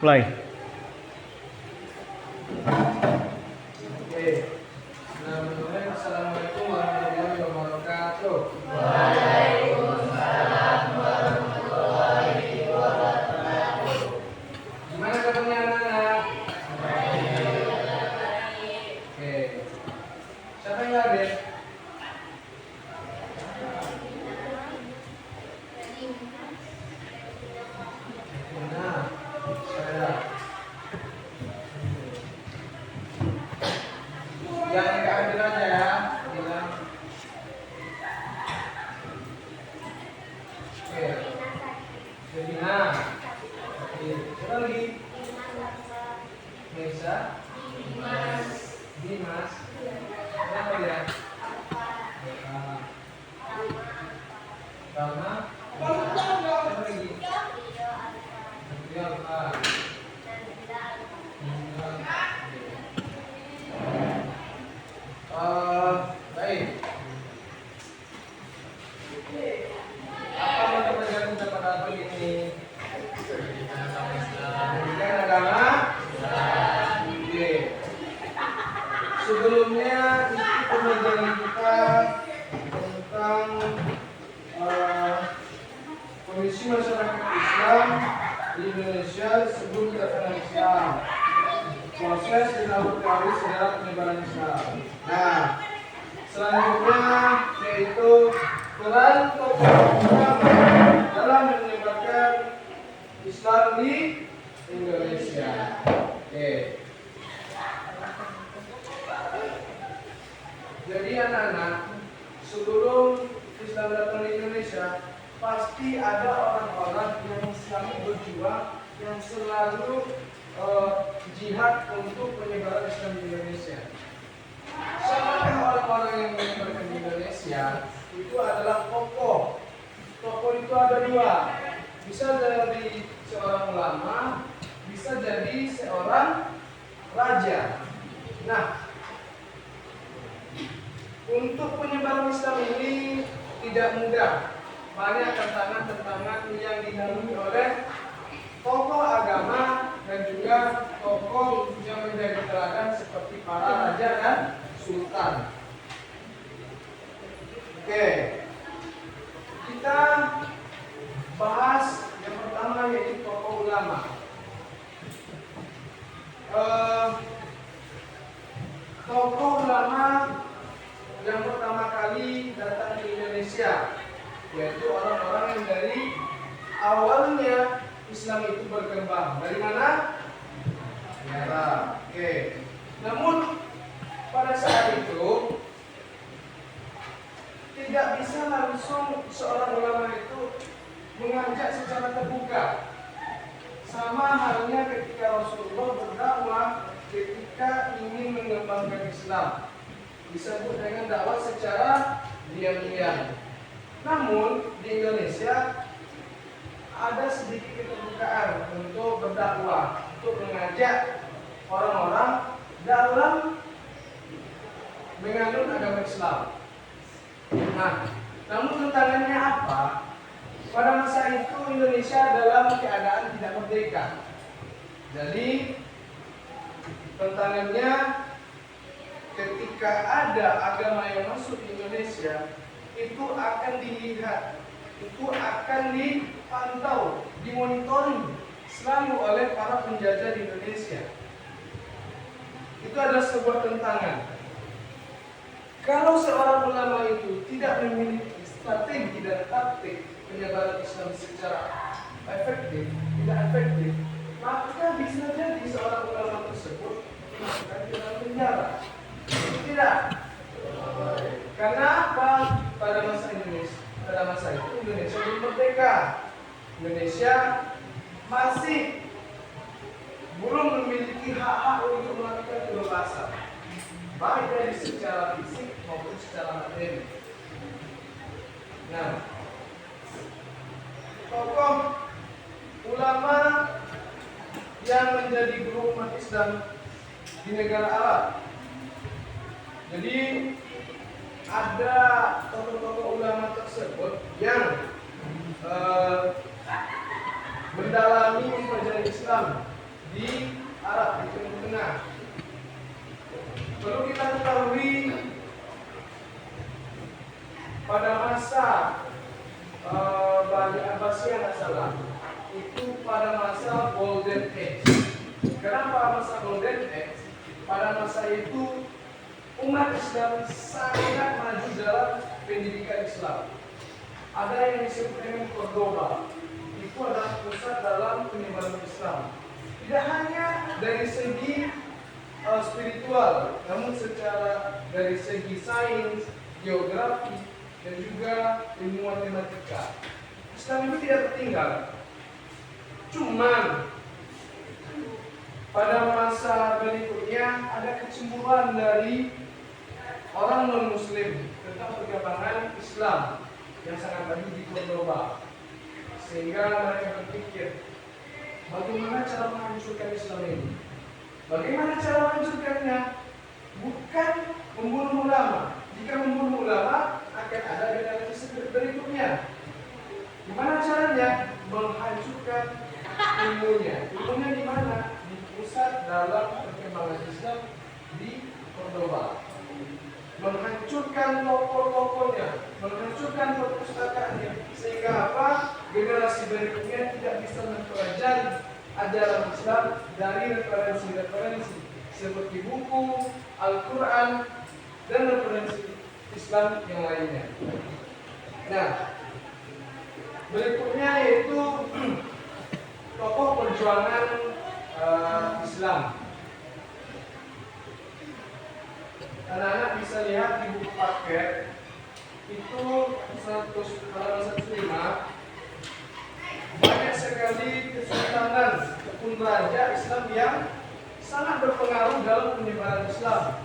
Play. Oke. Assalamualaikum warahmatullahi wabarakatuh. Gimana kabarnya anak-anak? Oke. Siapa yang hadir? Nah, saya. Yang nggak hadir aja ya. Bilang. Oke. Sedina. Oke. Siapa lagi? Mesa. Dimas. Kenapa ya? Rama. Siapa lagi? Alfa. Baik. Apa mata pelajaran kita pada hari ini? Pendidikan agama. Oke. Sebelumnya itu pembelajaran kita tentang kondisi masyarakat Islam di Indonesia sebelum kedatangan Islam. Proses dilakukan sejarah penyebaran Islam. Nah, selanjutnya yaitu peran tokoh ulama dalam menyebarkan Islam di Indonesia. Oke. Jadi anak-anak, sebelum Islam datang di Indonesia, pasti ada orang-orang yang selalu berjuang, yang selalu jihad untuk penyebaran Islam di Indonesia. Siapakah orang-orang yang menyebarkan di Indonesia? Itu adalah tokoh. Tokoh itu ada dua. Bisa jadi seorang ulama, bisa jadi seorang raja. Nah, untuk penyebaran Islam ini tidak mudah. Banyak tantangan-tantangan yang dilalui oleh tokoh agama dan juga tokoh yang menjadi teladan seperti para raja dan sultan. Oke, kita bahas yang pertama yaitu tokoh ulama. Tokoh ulama yang pertama kali datang ke Indonesia, yaitu orang-orang yang dari awalnya Islam itu berkembang. Dari mana? Arab. Oke. Namun pada saat itu tidak bisa langsung seorang ulama itu mengajak secara terbuka. Sama halnya ketika Rasulullah berdakwah ketika ingin mengembangkan Islam, disebut dengan dakwah secara diam-diam. Namun di Indonesia ada sedikit keterbukaan untuk berdakwah, untuk mengajak orang-orang dalam menganut agama Islam. Nah, namun tantangannya apa? Pada masa itu Indonesia dalam keadaan tidak merdeka. Jadi tantangannya ketika ada agama yang masuk di Indonesia, itu akan dilihat, itu akan dipantau, dimonitoring selalu oleh para penjajah di Indonesia. Itu adalah sebuah tantangan. Kalau seorang ulama itu tidak memiliki strategi dan taktik penyebaran Islam secara efektif, tidak efektif, maka bisa jadi seorang ulama tersebut dimasukkan ke dalam penjara. Tidak. Karena apa? Pada masa itu Indonesia belum merdeka. Indonesia masih belum memiliki hak-hak untuk melakukan kebebasan, baik dari secara fisik maupun secara materi. Nah, tokoh ulama yang menjadi guru umat Islam di negara Arab. Jadi ada tokoh-tokoh ulama tersebut yang mendalami pelajaran Islam di Arab, di Timur Tengah. Perlu kita ketahui pada masa Bani Abbasiyah nggak salah, itu pada masa Golden Age. Kenapa masa Golden Age? Pada masa itu umat Islam sangat maju dalam pendidikan Islam. Ada yang disebut dengan Cordoba. Itu adalah pusat dalam penyebaran Islam. Tidak hanya dari segi spiritual, namun secara dari segi sains, geografi, dan juga ilmu matematika. Islam itu tidak tertinggal. Cuman pada masa berikutnya ada kecemburuan dari orang non-Muslim tentang perkembangan Islam yang sangat maju di Cordoba, sehingga mereka berpikir bagaimana cara menghancurkan Islam ini. Bagaimana cara menghancurkannya? Bukan membunuh ulama. Jika membunuh ulama akan ada generasi berikutnya. Gimana caranya? Menghancurkan ilmunya. Ilmunya di mana? Di pusat dalam perkembangan Islam di Cordoba. Menghancurkan tokoh-tokohnya, menghancurkan perpustakaannya, sehingga apa? Generasi berikutnya tidak bisa mempelajari ajaran Islam dari referensi-referensi seperti buku, Al-Quran, dan referensi Islam yang lainnya. Nah, berikutnya yaitu tokoh perjuangan Islam. Anak-anak bisa lihat di buku paket itu halaman 105, banyak sekali kesultanan ataupun raja Islam yang sangat berpengaruh dalam penyebaran Islam.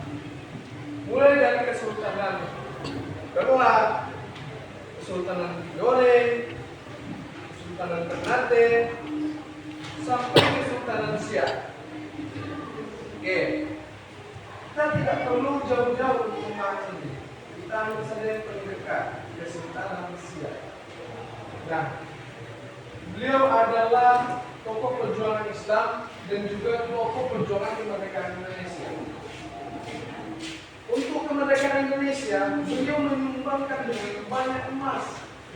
Mulai dari Kesultanan Keruak, Kesultanan Tidore, Kesultanan Ternate, sampai Kesultanan Siak. Oke. Kita tidak perlu jauh-jauh untuk membahas ini. Kita ambil saja yang paling dekat, Kesultanan Siak. Nah, beliau adalah tokoh perjuangan Islam dan juga tokoh perjuangan kemerdekaan Indonesia. Untuk kemerdekaan Indonesia, beliau menyumbangkan dengan banyak emas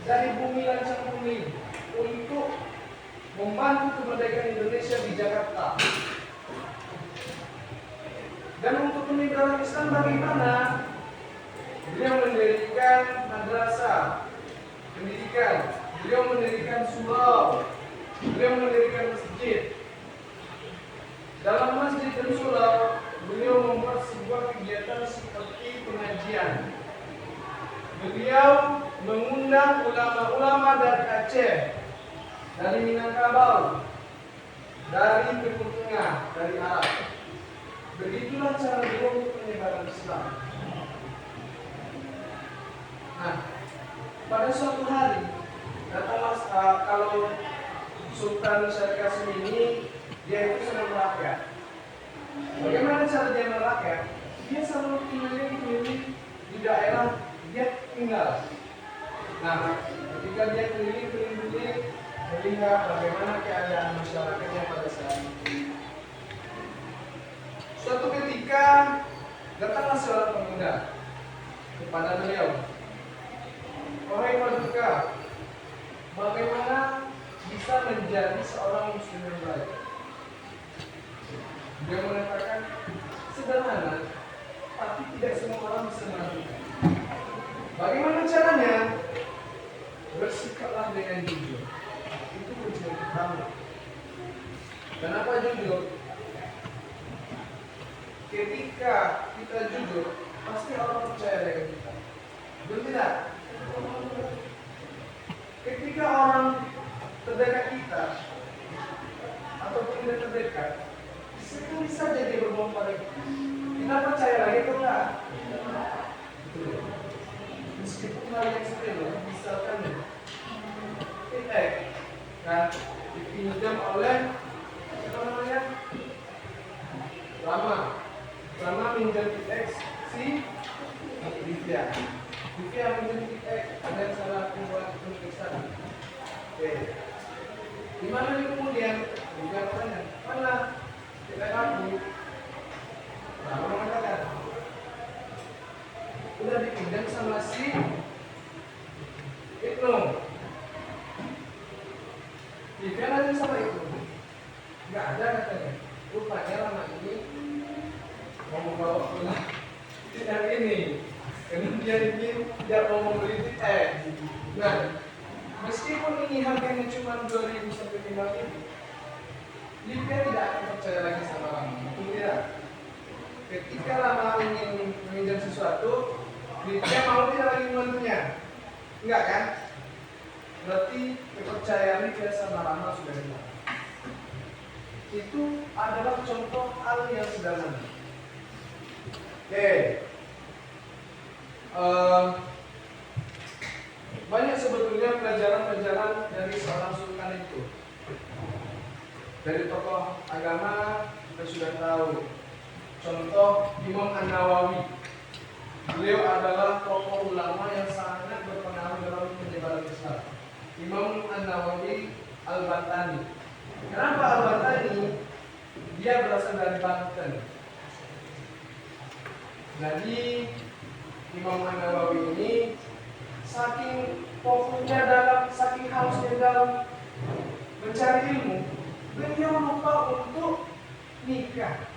dari bumi lancang bumi untuk membantu kemerdekaan Indonesia di Jakarta. Dan untuk penyebaran Islam bagaimana? Beliau mendirikan madrasah pendidikan, beliau mendirikan surau, beliau mendirikan masjid. Dalam masjid dan surau, beliau membuat sebuah kegiatan seperti pengajian. Beliau mengundang ulama-ulama dari Aceh, dari Minangkabau, dari Timur Tengah, dari Arab. Begitulah cara beliau untuk penyebaran Islam. Nah, pada suatu hari datanglah kalau Sultan Syarif Qasim ini dia itu senang merakyat. Bagaimana cara dia merakyat? Dia selalu keliling-keliling di daerah dia tinggal. Nah, ketika dia keliling-keliling melihat bagaimana keadaan masyarakatnya pada saat itu. Suatu ketika datanglah seorang pemuda kepada beliau. Wahai Paduka, bagaimana bisa menjadi seorang muslim yang baik? Dia mengatakan sederhana, tapi tidak semua orang bisa melakukan. Bagaimana caranya? Bersikaplah dengan jujur. Itu kunci yang pertama. Kenapa jujur? Ketika kita jujur, pasti orang percaya dengan kita. Betul tidak? Ketika orang terdekat kita ataupun tidak terdekat, sekali saja dia berbohong pada kita, kita percaya lagi atau enggak? Meskipun hal yang sepele, misalkan PX kan dipinjam oleh apa namanya? Lama minjam PX si Livia minjam PX, ada yang salah buat pemeriksaan. Oke. Di mana nih kemudian? Bukan mana? nggak ada katanya. Rupanya lama ini mau membawa pulang yang ini, karena dia ingin tidak mau membeli tiket. Nah, meskipun ini harganya cuma 2.000 sampai 5.000, Livia tidak akan percaya lagi sama Rama. Betul tidak? Ketika Rama ingin meminjam sesuatu, Livia mau tidak lagi membantunya? Enggak kan? Berarti kepercayaan Livia sama Rama sudah hilang. Itu adalah contoh hal yang sederhana. Oke. Banyak sebetulnya pelajaran-pelajaran dari seorang sultan itu. Dari tokoh agama kita sudah tahu. Contoh Imam An-Nawawi. Beliau adalah tokoh ulama yang sangat berpengaruh dalam penyebaran Islam. Imam An-Nawawi Al-Bantani. Kenapa Al-Bantani? Dia berasal dari Banten. Jadi Imam An-Nawawi ini saking fokusnya saking hausnya dalam mencari ilmu, beliau lupa untuk nikah.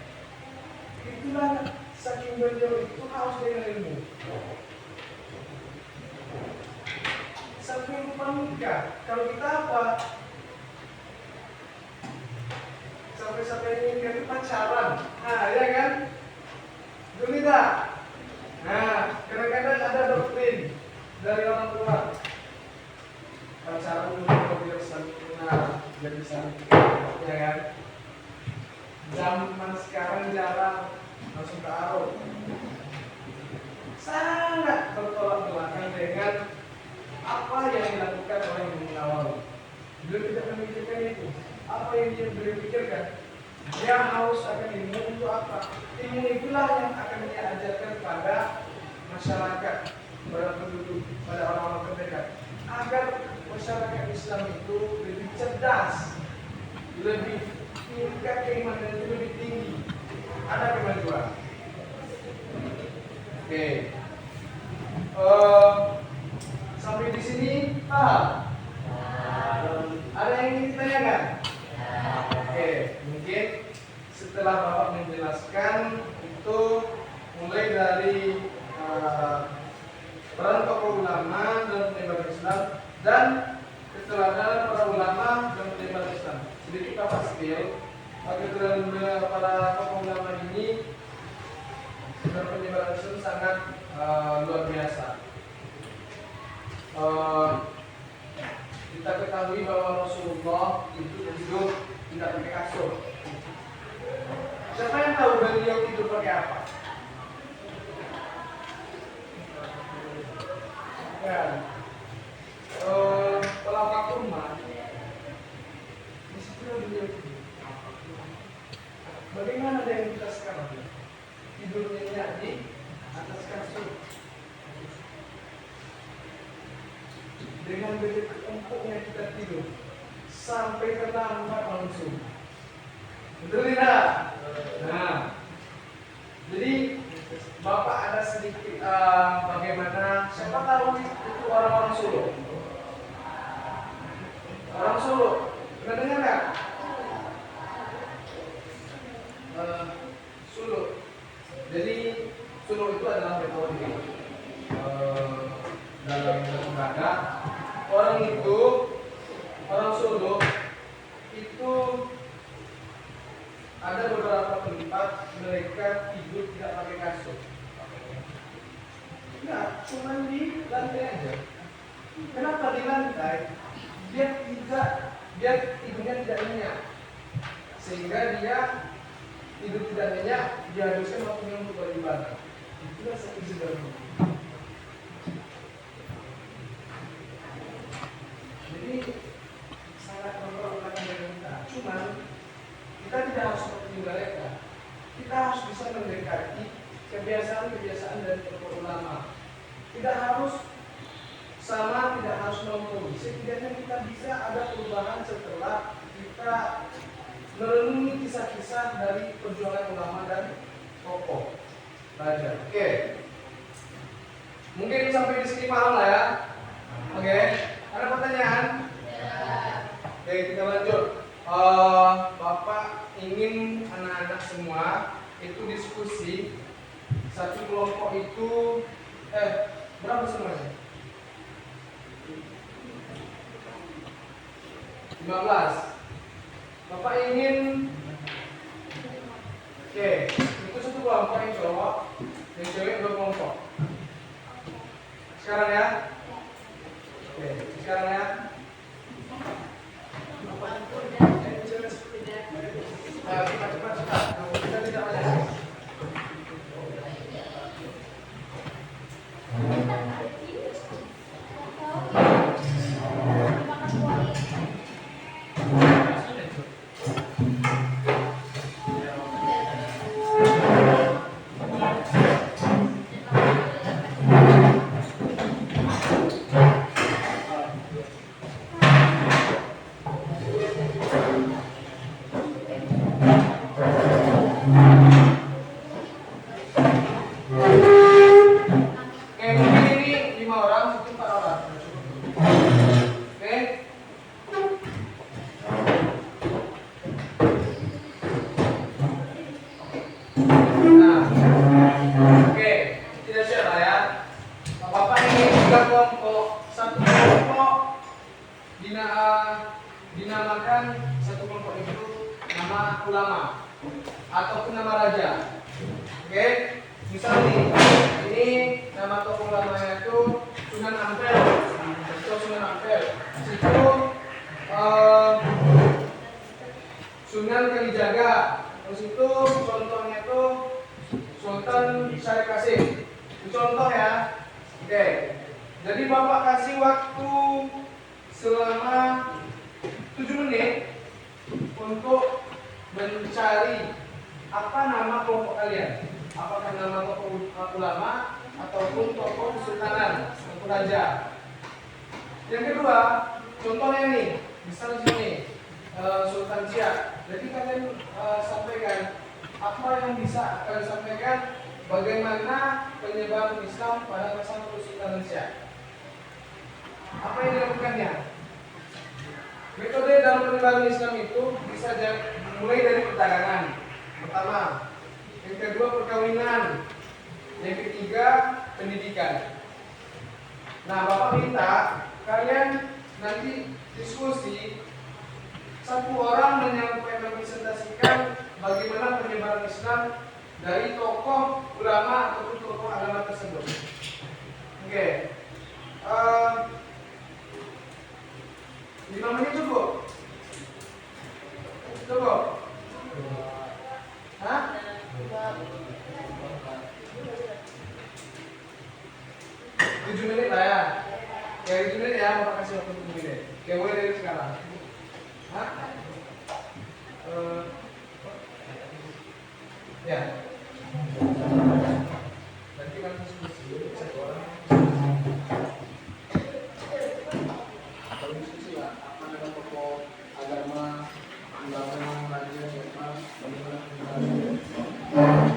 Itulah saking beliau itu haus dengan ilmu. Saking lupa nikah. Kalau kita apa? Sampai-sampai nikah itu pacaran. Nah, ya kan? Betul tidak? Nah, kadang-kadang ada doktrin dari orang tua. Pacaran dulu kalau tidak sempurna, jadi sempurna, ya kan? Zaman sekarang jarang langsung ke arus. Sangat bertolak belakang dengan apa yang dilakukan oleh Imam Nawawi. Beliau tidak memikirkan itu. Apa yang beliau pikirkan? Dia haus akan ilmu untuk apa? Ilmu itulah yang akan dia ajarkan pada masyarakat, pada penduduk, pada orang-orang terdekat, agar masyarakat Islam itu lebih cerdas, lebih tingkat keimanan itu lebih tinggi, ada kemajuan. Oke. Sampai di sini paham? Ada yang ingin ditanyakan? Oke, mungkin setelah Bapak menjelaskan itu mulai dari peran tokoh ulama dalam penyebaran Islam dan keteladanan para ulama dalam penyebaran Islam. Sedikit Bapak spill, keteladanan para tokoh ulama ini dalam penyebaran Islam sangat luar biasa. Kita ketahui bahwa Rasulullah itu tidur tidak pakai kasur. Siapa yang tahu beliau tidur pakai apa? Kan, pelapak rumah. Di situ beliau tidur. Bagaimana dengan kita sekarang? Tidurnya di atas kasur. Dengan begitu empuknya kita tidur sampai terlambat langsung. Betul tidak? Nah, jadi Bapak ada sedikit bagaimana, siapa tahu itu orang-orang Solo. Orang Solo, pernah dengar nggak? Solo. Jadi Solo itu adalah metode dalam lembaga. Orang Solo itu ada beberapa tempat mereka tidur tidak pakai kasur. Nah, cuma di lantai aja. Kenapa di lantai? Biar tidurnya tidak nyenyak. Sehingga dia tidur tidak nyenyak, dihabiskan waktunya untuk beribadah. Itulah satu sederhana. Jadi sangat memperlukan dengan kita. Cuman kita tidak harus seperti mereka. Kita harus bisa mendekati kebiasaan-kebiasaan dari tokoh ulama. Tidak harus sama, tidak harus nomor. Setidaknya kita bisa ada perubahan setelah kita merenungi kisah-kisah dari perjuangan ulama dan tokoh raja. Oke. Mungkin sampai di sini paham lah ya. Oke. Ada pertanyaan? Oke, kita lanjut. Bapak ingin anak-anak semua itu diskusi satu kelompok itu berapa semuanya? 15. Bapak ingin itu satu kelompok yang cowok, yang cewek 2 kelompok. Sekarang ya? Sekarang ya? Cepat. Kita tidak banyak. Dinamakan satu kelompok itu nama ulama ataupun nama raja. Misal nih, ini nama tokoh ulamanya itu Sunan Ampel. Situ Sunan Kalijaga. Terus itu contohnya itu Sultan Syarif Kasim. Itu contoh ya. Jadi Bapak kasih waktu selama 7 menit untuk mencari apa nama kelompok kalian. Apakah nama tokoh ulama ataupun tokoh kesultanan atau raja. Yang kedua, contohnya nih, misal sini Sultan Siak. Jadi kalian sampaikan apa yang bisa kalian sampaikan, bagaimana penyebaran Islam pada masa Kesultanan Siak. Apa yang dilakukannya? Metode dalam penyebaran Islam itu bisa mulai dari perdagangan pertama, yang kedua perkawinan, yang ketiga pendidikan. Nah, Bapak minta kalian nanti diskusi, satu orang merepresentasikan bagaimana penyebaran Islam dari tokoh ulama ataupun tokoh agama tersebut. 5 menit cukup? Cukup? Hah? 7 menit lah ya. 7 menit ya, Bapak kasih waktu 7 menit. Mulai dari sekarang. Hah? Ya. Nanti kan diskusi satu orang. Atau diskusi lah, apa nama tokoh agama, ulama, raja, siapa, bagaimana penyebaran.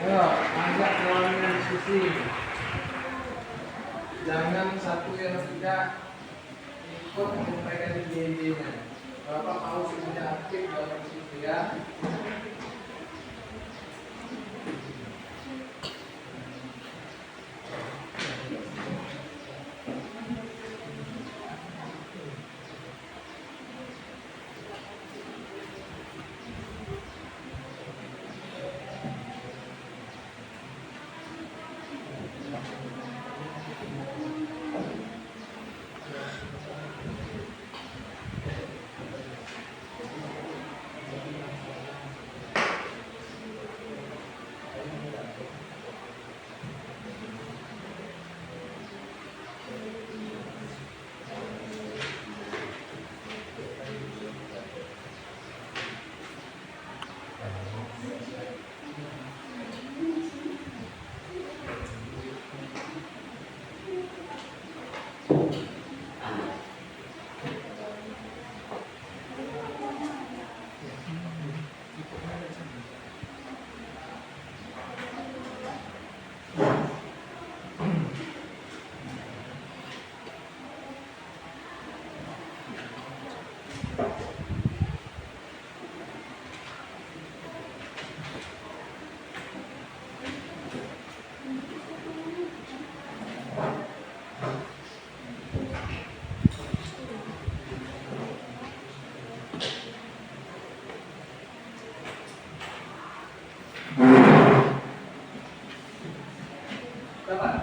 Ayo, ajak kawannya diskusi. Jangan satu yang tidak ikut menyampaikan ide-idenya. Bapak mau semuanya aktif dalam diskusi ya. Dapat.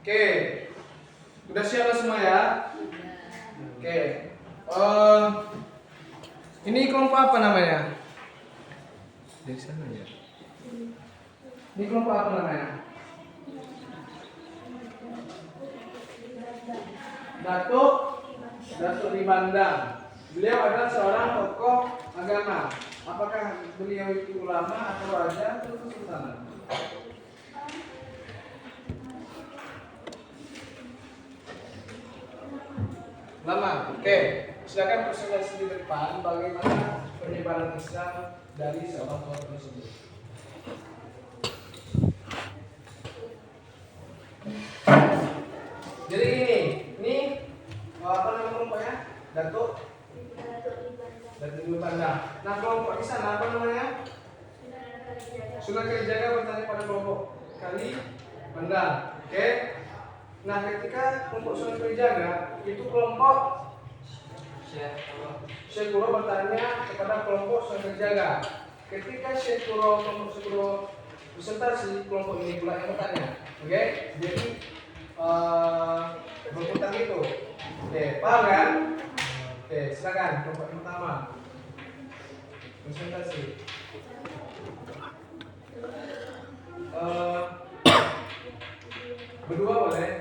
Oke, udah siap semua ya? Oke, ini kelompok apa namanya? Dari sana ya. Ini kelompok apa namanya? Datuk Dibandang. Beliau adalah seorang tokoh agama. Apakah beliau itu ulama atau raja atau sultan? Lama, oke. Silakan presentasi di depan bagaimana penyebaran Islam dari seorang tokoh tersebut. Jadi ini apa nama kelompoknya? Datuk Dibandang. Nah kelompok di sana apa namanya? Sunan Kalijaga bertanya pada kelompok Kalibandang. Oke. Nah ketika kelompok Sunan Kalijaga itu kelompok Syekh Kuro bertanya kepada kelompok Sunan Kalijaga. Ketika Syekh Kuro kelompok Syekh Kuro presentasi, kelompok ini pula yang bertanya. Oke, jadi berputar gitu. Oke, paham kan? Oke, silakan kelompok yang pertama presentasi. Berdua boleh.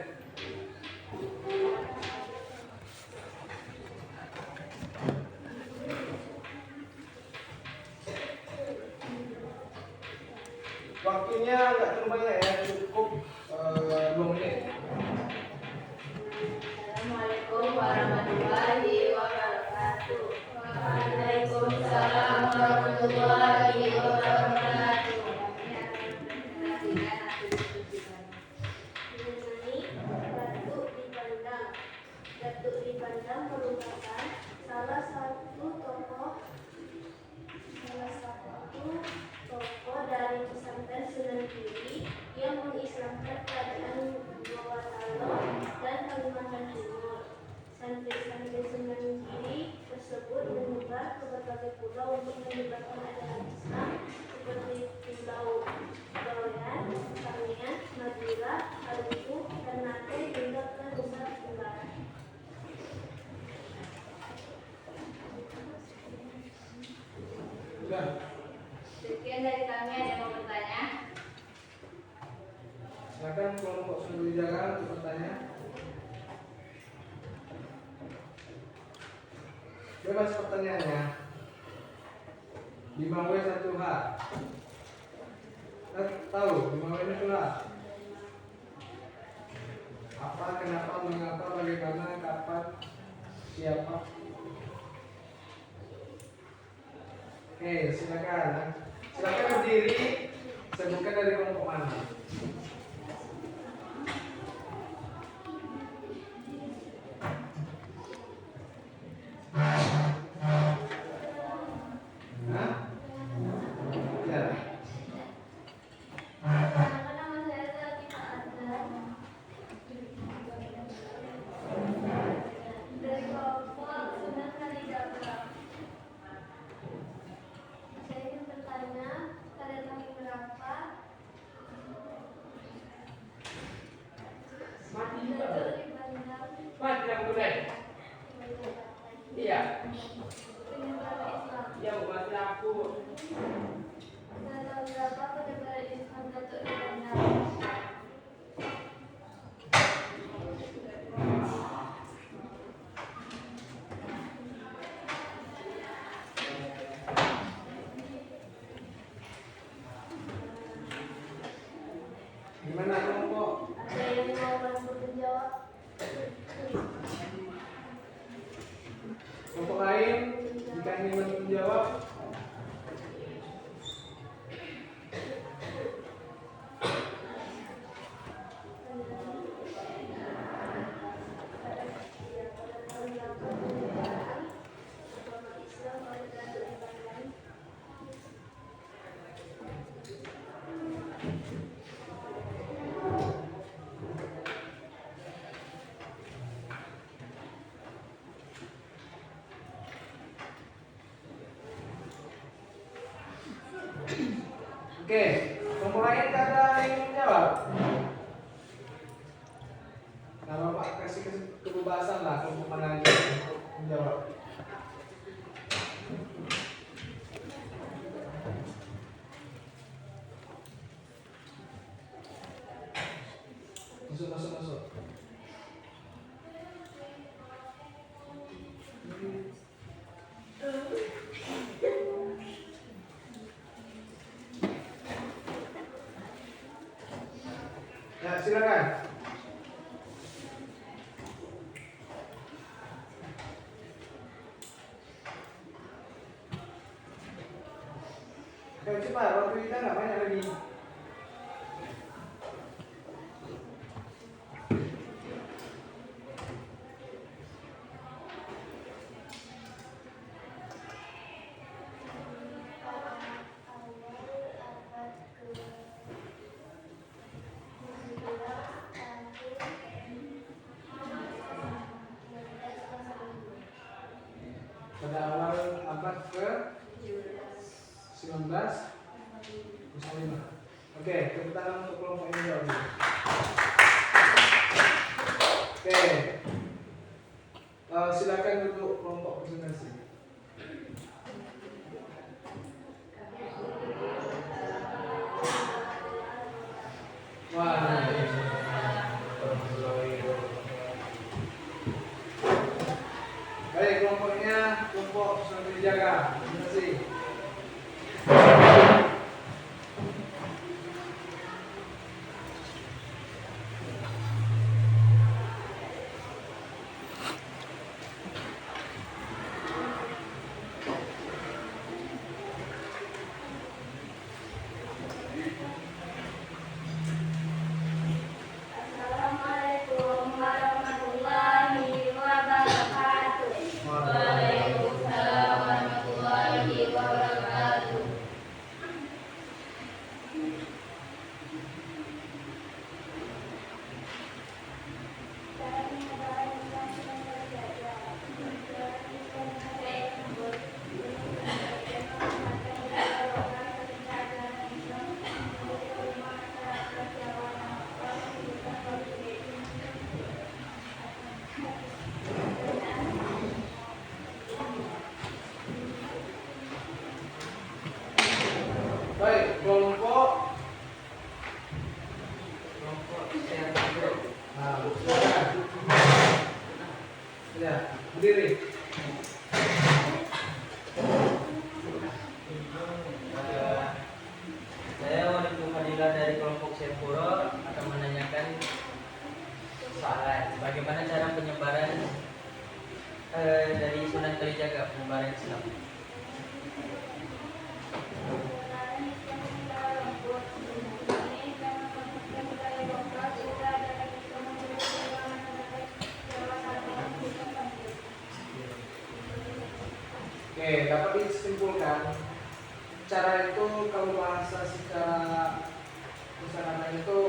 Waktunya nggak terlalu banyak ya, cukup 2 menit. Assalamualaikum warahmatullahi wabarakatuh. Waalaikumsalam warahmatullahi wabarakatuh. Datuk dipandang merupakan salah satu tokoh dari pesantren Sunan Giri yang mengislamkan kerajaan Gorontalo dan Kalimantan Timur. Santri-santri Sunan Giri tersebut menyebar ke berbagai pulau untuk menyebarkan ajaran Islam seperti Pulau Bawean, Kangean, Madura, Maluku, Ternate hingga ke Nusa Tenggara. Sudah. Sekian dari kami, ada yang mau bertanya? Silakan kelompok Sunan Dijaga untuk bertanya. Bebas pertanyaannya. 5W1H. Tahu 5W1H? Apa, kenapa, mengapa, bagaimana, kapan, siapa? Oke, silakan. Silakan berdiri. Sebutkan dari kelompok mana. Mati yang boleh. Iya. Iya, bukan aku. Tanggal berapa penyebaran Islam Datuk dipandang? Gimana kelompok? Ada yang mau bantu menjawab? Kelompok lain jika ingin menjawab. Oke, kelompok lain tak ada yang menjawab. Nah, Bapak kasih kebebasan lah kelompok mana aja untuk menjawab. Masuk. Ya, silakan. Oke, cepat, waktu kita nggak banyak lagi. Pada awal abad ke-19 Oke, tepuk tangan untuk kelompok ini jawab dulu. Oke, silakan duduk kelompok presentasi. Wah, baik, kelompoknya kelompok Sunan Dijaga. Terima kasih. Ya, berdiri. Saya Wanita Fadilah dari kelompok Sepuro akan menanyakan soalan bagaimana cara penyebaran dari Sunan Kalijaga penyebaran Islam. Oke, dapat disimpulkan cara itu kalau bahasa secara usahakan itu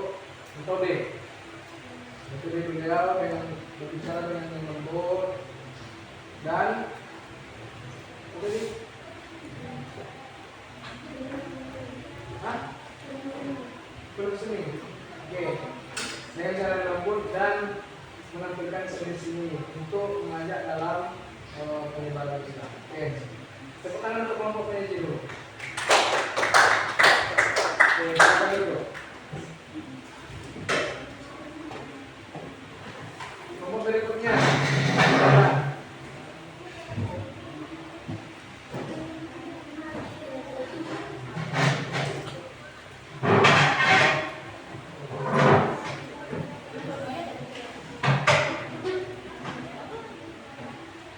metode beliau dengan berbicara dengan yang lembut dan apa sih? Hah? Berseni. Oke, dengan cara lembut dan menampilkan seni-seni untuk mengajak dalam penyebaran Islam. Oke, tepuk tangan untuk kelompok penyaji dulu. Oke, silakan dulu. Kelompok berikutnya.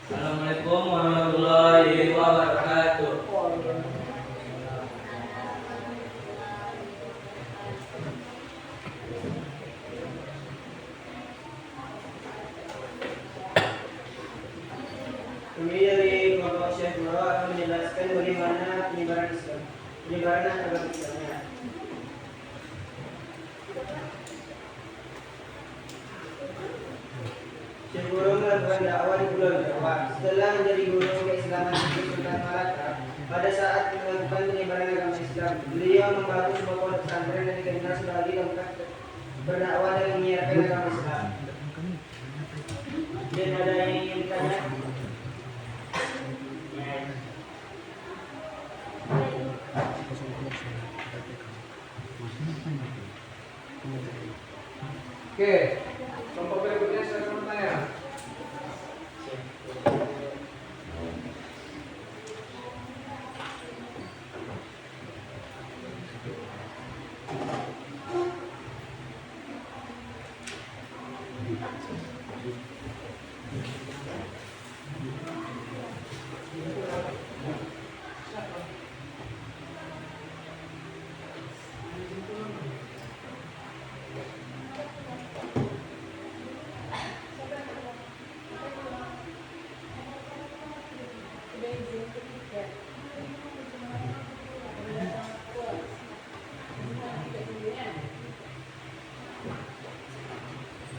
Assalamualaikum warahmatullahi wabarakatuh. Kami dari kelompok Syekh Muro akan menjelaskan bagaimana penyebaran Islam, penyebaran agama Islamnya. Syekh Muro melakukan dakwah di Pulau Jawa. Setelah menjadi guru keislaman di Sultan Malaka, pada saat melakukan penyebaran agama Islam, beliau membangun sebuah pondok pesantren yang dikenal sebagai tempat berdakwah dan menyiarkan agama Islam. Dan ada yang ingin ditanya? Oke, kelompok berikutnya silakan bertanya.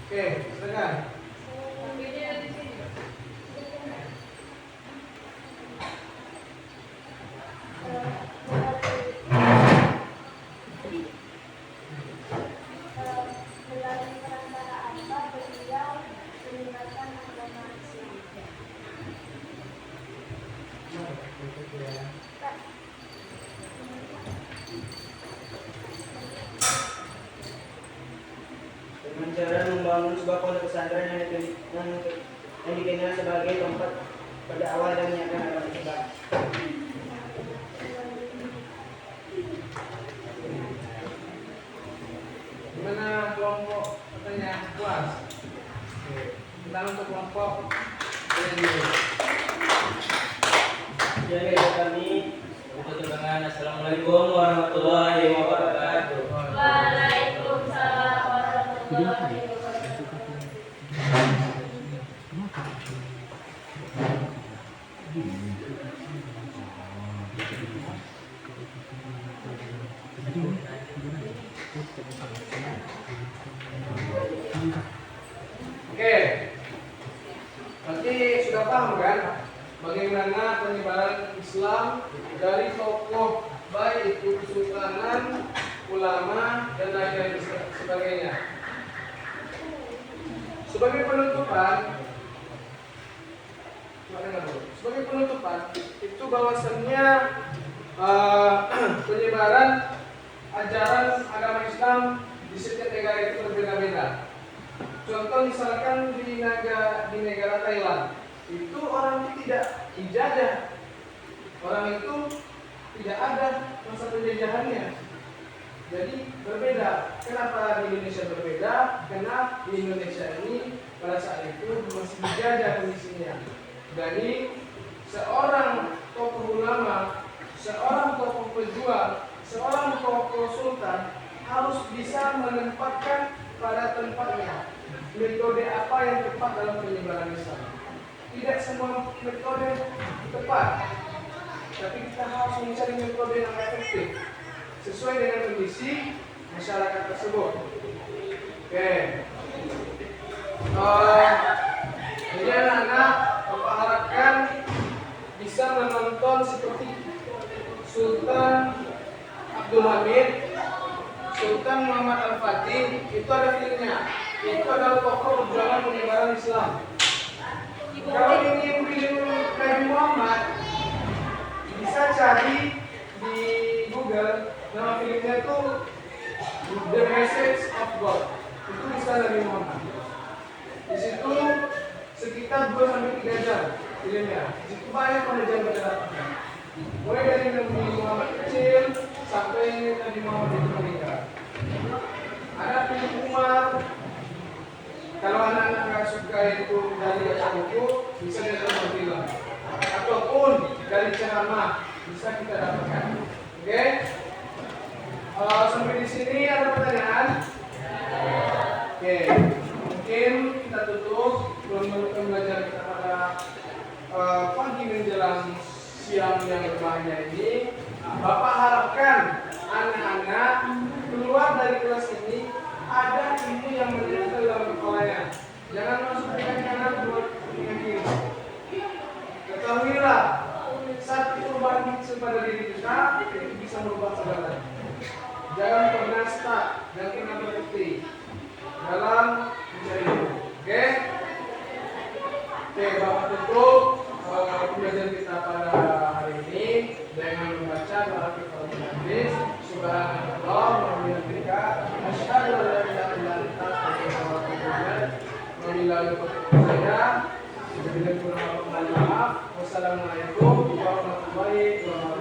Oke, silakan. Melalui perantara apa beliau menyebarkan agama Islam? Dengan cara membangun sebuah pondok pesantren yang dikenal sebagai tempat berdakwah dan menyiarkan agama Islam. Gimana kelompok katanya puas? Oke, kita untuk kelompok penyaji. Jadi kami Untuk undangan, Assalamualaikum warahmatullahi wabarakatuh. Waalaikumsalam warahmatullahi wabarakatuh. Oke, berarti sudah paham kan bagaimana penyebaran Islam dari tokoh baik itu kesultanan, ulama, dan lain-lain sebagainya. Sebagai penutupan, itu bahwasannya penyebaran ajaran agama Islam di setiap negara itu berbeda-beda. Contoh misalkan di negara Thailand, itu orang itu tidak dijajah, orang itu tidak ada masa penjajahannya. Jadi berbeda. Kenapa di Indonesia berbeda? Karena di Indonesia ini pada saat itu masih dijajah kondisinya. Jadi seorang tokoh ulama, seorang tokoh pejuang, seorang tokoh sultan harus bisa menempatkan pada tempatnya metode apa yang tepat dalam penyebaran Islam. Tidak semua metode tepat, tapi kita harus mencari metode yang efektif sesuai dengan kondisi masyarakat tersebut. Oke. Jadi anak-anak, Bapak harapkan bisa menonton seperti Sultan Abdul Hamid, Sultan Muhammad Al-Fatih, itu ada filmnya. Itu adalah tokoh perjuangan penyebaran Islam. Kalau ingin film Nabi Muhammad, bisa cari di Google, nama filmnya itu The Message of God. Itu bisa Nabi Muhammad. Di situ sekitar 2-3 jam filmnya. Di situ banyak penjelasan. Mulai dari Nabi Muhammad kecil sampai Nabi Muhammad itu meninggal. Ada film Umar. Kalau anak-anak nggak suka itu dari baca buku, bisa ditonton film. Ataupun dari ceramah bisa kita dapatkan. Oke? Sampai di sini ada pertanyaan? Oke. Mungkin kita tutup pembelajaran kita pada pagi menjelang siang yang berbahaya ini. Bapak harapkan anak-anak keluar dari kelas ini ada ilmu yang menempel dalam kepalanya. Jangan masuk dengan kanan keluar dengan kiri. Ketahuilah, satu perubahan pada diri kita itu bisa merubah segalanya. Jangan pernah stuck dan pernah berhenti dalam mencari ilmu. Oke? Oke, Bapak tutup pembelajaran kita pada hari ini dengan membaca doa kifaratul majlis. Subhanallah wa bihamdika asyhadu an la ilaha illa anta astaghfiruka wa atubu ilaik. Wabillahi taufiq. Wassalamualaikum warahmatullahi wabarakatuh.